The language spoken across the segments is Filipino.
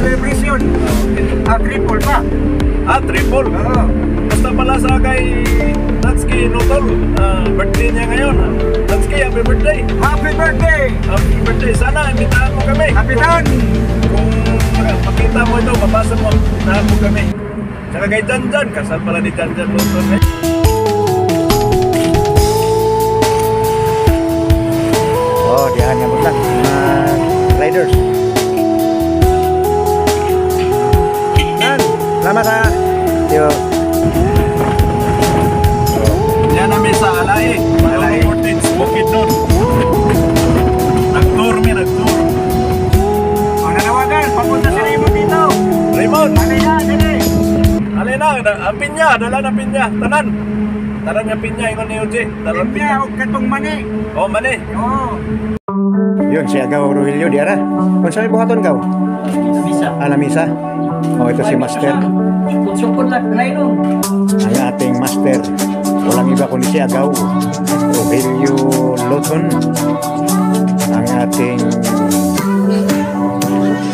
celebration. Triple pa. Triple? Oo. Basta pala sa kay Natsuki Notol, birthday niya ngayon. Natsuki, happy birthday! Happy birthday! Happy birthday! Sana, imbitahan mo kami! Kapitan! Kung makita mo ito, mabasa mo, imbitahan mo kami. Tsaka kay Janjan, kasal pala ni Janjan Notol. Oh, diyan nga bulan. Riders. Nan, lama sa yo. Yan namin sa Alay. Alay. Bukid nun. Nag-tour mi, nag-tour. Oh, nanawagan. Papunta si Raymond dito. Raymond! Alay na, dali. Alay na, ang pinya, dala ng pinya. Tanan. Tanan ng pinya, ikaw ni Uji. Pinya, o katong mani. Oh, mani. Oo. Yun, si Agaw Rogelio, diara. Kung saan buhaton ka? Misa. Alamisa. Oh, ito si Master. Sukod na ito. Ang ating Master. Walang iba kundi si Agaw Rogelio Loton. Ang ating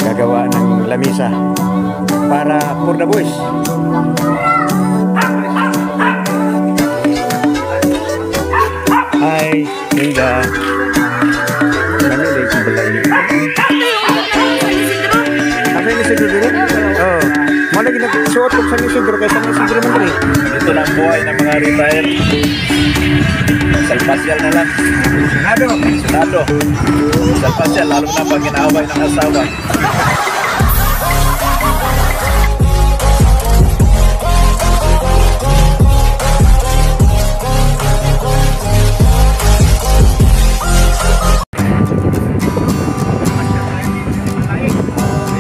gagawa ng lamisa para for the boys. Hi, Linda. Namilig yung balay. Apa ini Isidro dulu? Oh, mana kita suot kung saan Isidro kaya saan Isidro Mandri? Ito na ang buhay ng mga retire. Salpasyal na lang. Senado. Senado. Salpasyal, lalo na pag inaaway ng asawa.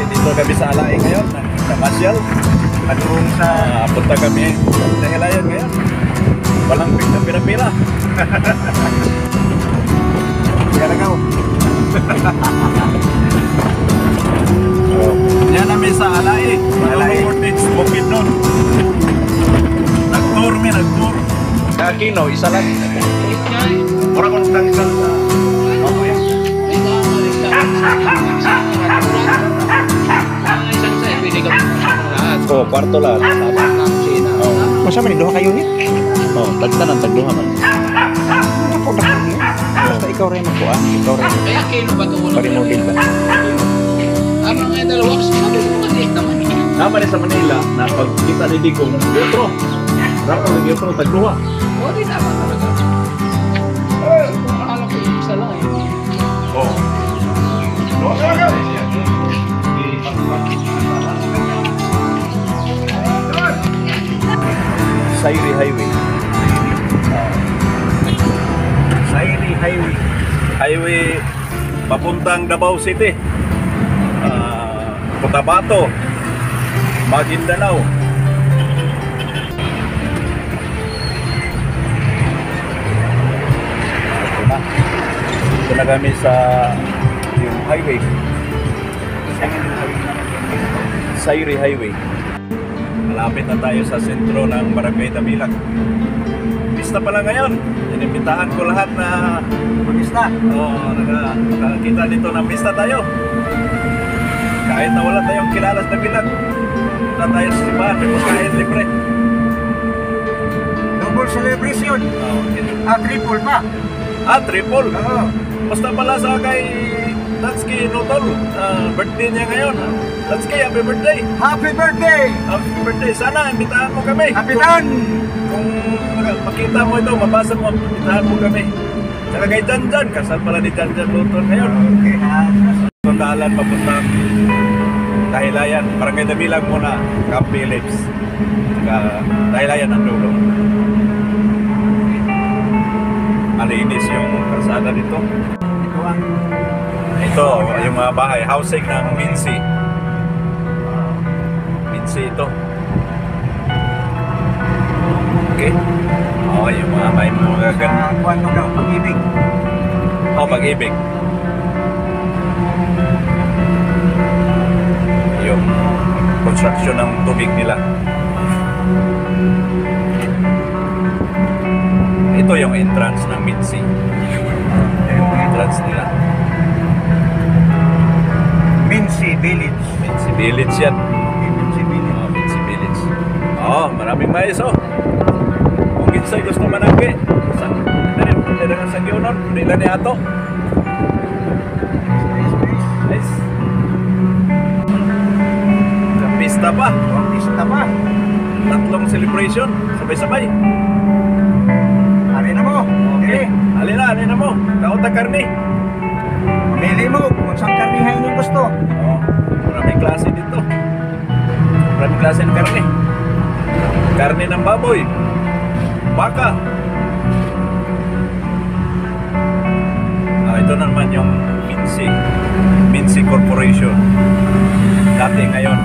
Dito kami sa Alay ngayon, namasyal. Anong sa punta kami sa Hilayan ngayon. Walang pila-pila. Garagaw. Yan namin sa Alay. Alay. Bukid nun. Nag-tour mi, nag-tour. Kino, isa lang. Mura kong tang isa sa... Oh, kwarto lang. Masama ni duha ka unit? Oh, tagtanan, tagduha man. Ako na. Basta ikaw rin ako ah. Ikaw rin. Kaya kino ba ito? Parimodin ba? Ang mga dalawa, sabi ko maliit naman. Naman sa Manila, na pag kita ni Digong, yotro. Rapo ng yotro, tagduha. O, di naman talaga. Alam ko yung isa lang eh. Oh. Doon talaga. Sairi Highway. Sairi Highway. Highway papuntang Davao City. Cotabato. Maguindanao. Ito na kami sa yung highway. Sairi Highway. Malapit na tayo sa sentro ng Barangay Damilag. Pista pala ngayon. Inimbitahan ko lahat na Pagista. nakakita dito ng pista tayo. Kahit na wala tayong kilala sa Damilag, wala tayo sa simbahan, may pagkain libre. Double celebration. Triple pa. Triple? Oo. Basta pala sa kay Natsuki Notol, birthday niya ngayon. Natsuki, happy birthday! Happy birthday! Happy birthday! Sana, imbitahan mo kami! Kapitan! Kung makita mo ito, mabasa mo, imbitahan mo kami. Tsaka kay Janjan, kasal pala ni Janjan Notol ngayon. Okay. Tundalan, papuntang Dahilayan. Barangay Damilag muna, Camp Phillips. Tsaka Dahilayan ang dulo. Malinis yung kalsada dito. Ito ang Ito, yung mga bahay, housing ng Minsi. Minsi ito. Okay. Oh, yung mga may mga ganun. kuwan mo daw, pag-ibig. Oh, Pag-ibig. Yung construction ng tubig nila. Ito yung entrance ng Minsi. Yung entrance nila. Minsi Village. Minsi Village yan. Minsi Village. Minsi Village. Maraming mais Kung ginsay gusto manangge. Sa Dagang sa Gionon, nila ni ato. Nice. Pista pa. Pista pa. Tatlong celebration. Sabay-sabay. Ari na mo. Okay. Alin na mo. Kauta karne. Mamili mo kung saan karnihan yung gusto. Maraming klase dito. Maraming klase ng karne. Karne ng baboy. Baka. Ito naman yung Minsi Corporation. Dati ngayon,